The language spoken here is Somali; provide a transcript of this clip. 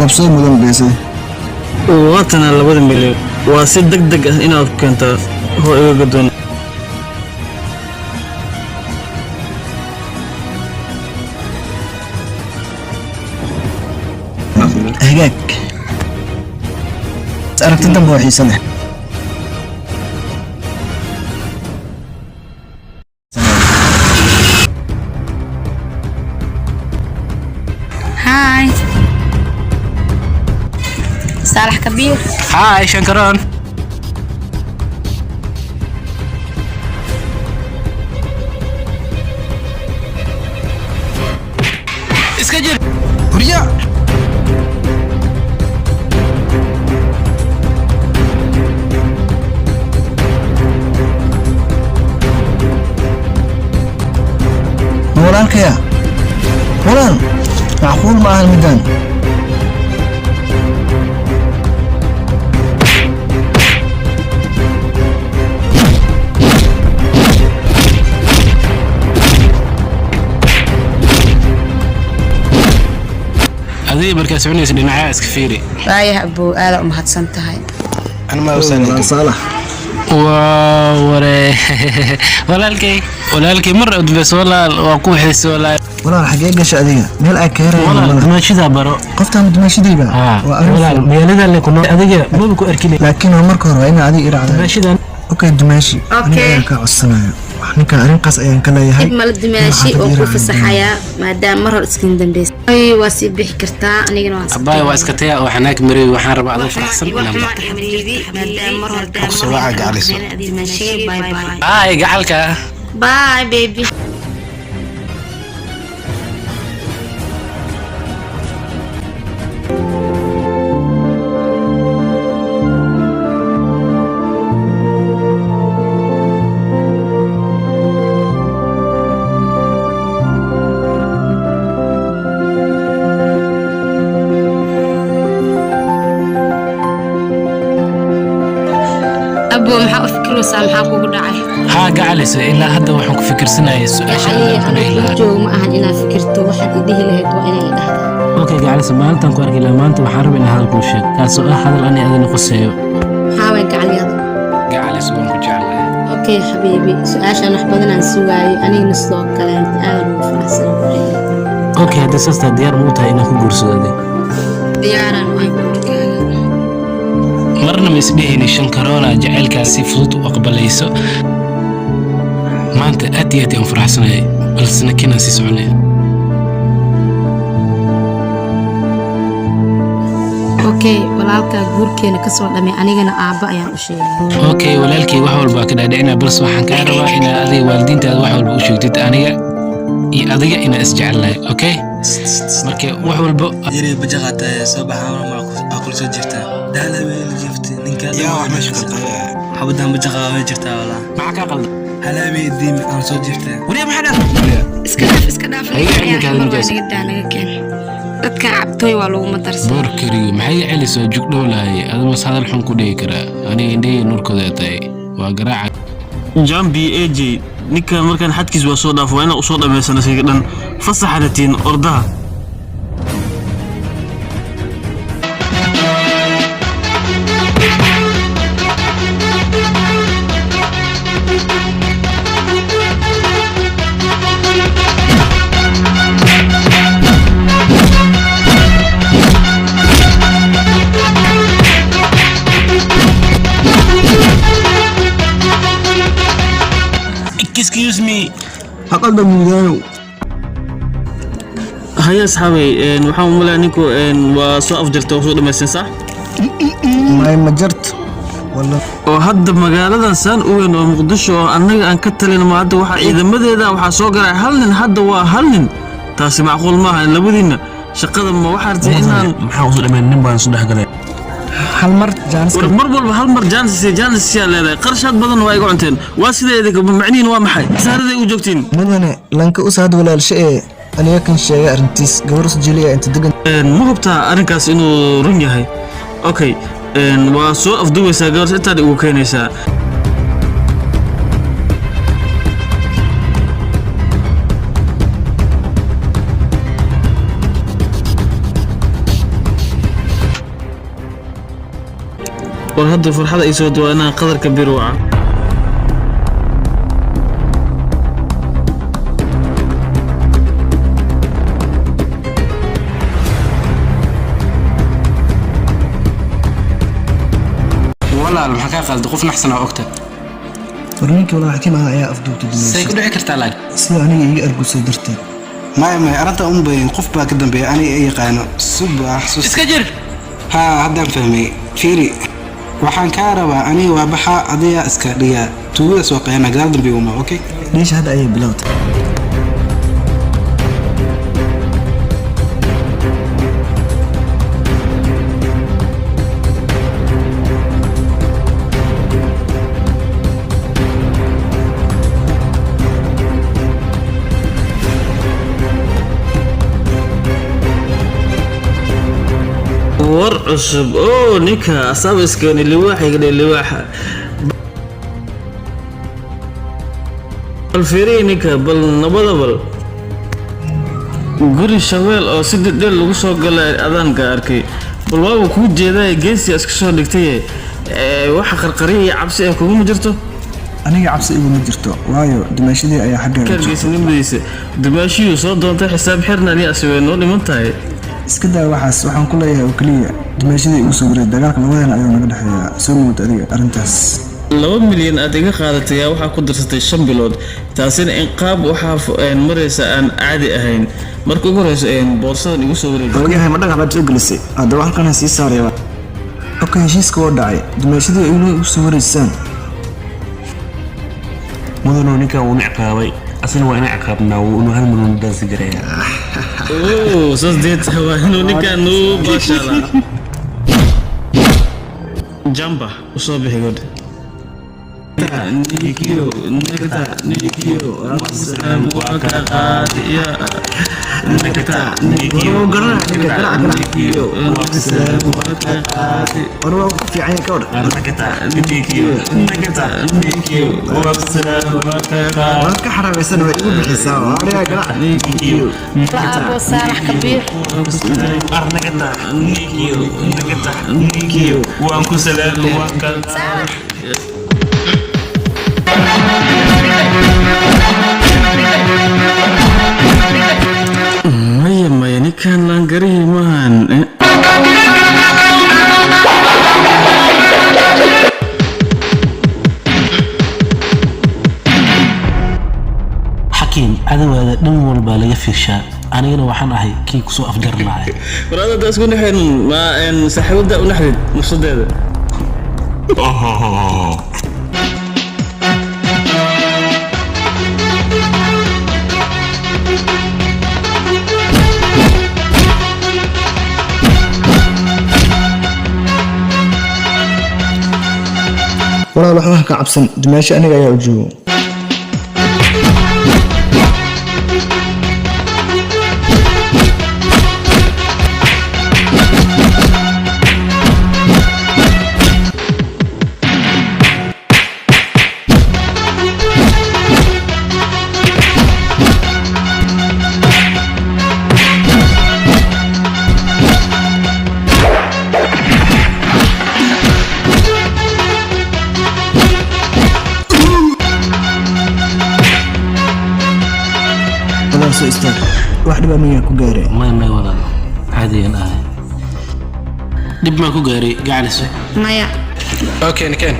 qabsay mudan beesay واتنا لبد مليون واسد دق إن كنت هو يقدون هجاك عرفت انت بوحي سنة هاي صالح كبير. هاي شنكران. اسكجر هريا ورانك يا وران معقول مع الميدان هذه مركز عنيس اللي نعاس كفيري. رايح أبو آلاء ومهدسن تهاي. أنا ما وصلني. صالح. ولا الكي مرة بس ولا وقوع حس ولا الحقيقة شادية ميل أكيرة ولا دمشي ذا برو قفتها من دمشي ذي بقى ولا ميل ذا اللي كنا أديك مو بكو أركيلي لكن عمر كهرباء أنا عادي إيراد دمشي ذا أوكي دمشي أوكي كعصنا إحنا كأرين قص أيام كلا يهاي مال الدمشي وقوف الصحياة ما دام مرة الإسكندر بيس أي واسيب بحكرتا أنا جنوا أباي واسكتيا وحناك مري وحن ربع ذو فرحسن ولا ما دام مرة أقصوا جالس دمشي باي باي باي جعلك باي بيبي أبو محاو فكر وسامحاك وقدعي ها جعلس إلا هذا وحنك فكر سنة أشياء أنا جو ما أهل إنا فكرت واحد يديه لهد وأنا لهذا أوكي جعلس ما أنت نقول لك ما أنت وحارب إن هذا كل شيء كان سؤال هذا أنا أذن قصيه حاول جعل هذا جعلس وأنك جعل أوكي حبيبي سؤال عشان أحبطنا نسوي أنا نسلوك كلام أنا وفرحسن أوكي هذا سست ديار موتها إنك قرص هذا ديارا وأنا مرنا مسبيه شنكرونا جعلك سيفوت وأقبليسو ما أنت أتيتي أم فرحسناي بس نكنا سيسوني أوكي ولالك غوركينا كسر لمي أنا أعبأ يا أشي أوكي ولالكي وحول باكنا دعنا بس وحن كاروا إن هذه والدين تاد وحول بوشوتت أنا أضيع إن أسجع الله أوكي مركي وحول بو يري بجغت صباح ما أكل سجفته ده لا جفت نكاد يا مش حبدها بجغة جفته ولا معك أقل هلا بيدي أنا سجفته وليه ما حدا اسكداف هي عندك هذا المجاز dadka cabtooy waa lagu madarsan boorkariyo maxay celisoo jugdhowlahay adama hadal xun ku dhigi kara aniga indhahii nurkooda tahay waa garaaca jambi AJ ninka markaan xadkiis waa soo dhaafo inaa u soo dhameysana siga dhan fasaxanatiin ordaha Excuse me. حقل دميدانو هيا أصحابي waxaan u malaa ninku waa soo afjartay oo soo dhameysay sax ما جرت والله oo hadda magaaladan saan u weyn oo Muqdisho oo anaga aan ka talin ma hadda waxa ciidamadeeda waxa soo galay hal nin hadda waa hal nin taasi macquul ma aha labadiina shaqada ma waxa artay inaan maxaa usoo dhameen nin baan soo dhaxgalay hal mar jaanis mar walba hal mar jaanis yaa leedahay qarshaad badan waa iga cunteen waa sideedii macniin waa maxay saaraday u joogtiin mudane lanka u saad walaalsha ee aniga kan sheegay arintiis gabar sujiliya inta degan ma hubtaa arrinkaas inuu run yahay okay waa soo afduwaysaa gabar intaad ugu keenaysaa war hadda farxada ay soo dawaanaa qadarka biruuca walaal maxaa ka qaldan qof naxsan oo ogta warninkii walaal xakiim ah ayaa afduubtay say ku dumaasha dhici kartaa laag sida aniga iga argusay darteed ما أرنت أم بين قف باك دنبي أنا أي قانو سبع حسوس iska jir ها هذا فهمي فيري وحن كهربا أنا وبحا قضية إسكالية تقول سواق أنا قال دنبي وما أوكي ليش هذا ayay bilowtay war cusub oo ninka asaab iskeenay liwaaxiga liwaaxa bal fiiri ninka bal nabada bal guri shabeel oo si dhedhel lagu soo galay adaanka arkay bal waaba kuu jeedaa geesi iska soo dhigtay waxa qarqariya iyo cabsi ah kuma jirto aniga cabsi iguma jirto waayo dumaashadii ayaa xaggeeda joogtay. kargeysnimadiisa dumaashiyuu soo doontay xisaab xirna ani aswee noo dhiman tahay iska daa waxaas waxaan ku leeyahay oo keliya dumaashadii igu soo wareey dagaalka labadeena ayuu naga dhexeeyaa soo mood adiga arrintaas 2 milyan aad iga qaadatay yaa waxaa ku darsatay 5 bilood taasina in qaab waxaa maraysa aan caadi ahayn marka ugu horeyso boorsadan igu soo wareegay ogayahay ma dhagax baad soo gelisay haddaba halkan sii saaraya okay heshiiska waa dhacay dumaashadii igu soo wareysaan mudano ninka uu ciqaabay asna waa ina ciqaabnaa uu inuu hal milyan dansi gareeya oo soo deet waa inuu ninkan uu bashala jamba usoo bixi god Nikio, asalaam waa ka qaadiya Nikio, asalaam waa ka qaadi warwa ku fiican ka war Nikio, asalaam waa ka qaadi waad ka xaraabaysan way igu bixisaa ariga garac Nikio, أبو صالح كبير Nikio, waan ku salaam waa ka maya ninkan laangarihi maahan xakiim cadawaada dhan walbaa laga fiirshaa anigana waxaan ahay kii kusoo afjar lahay walaada taas ku naxeen ma saaxiibada u naxdid nafsadeeda walaal waxba ka cabsan dumaasha aniga ayaa u joogo soo istaag wax dhib ma ku gaaray may walaal caadiyan ahay dib ma ku gaaray gacaliso مايا okay niken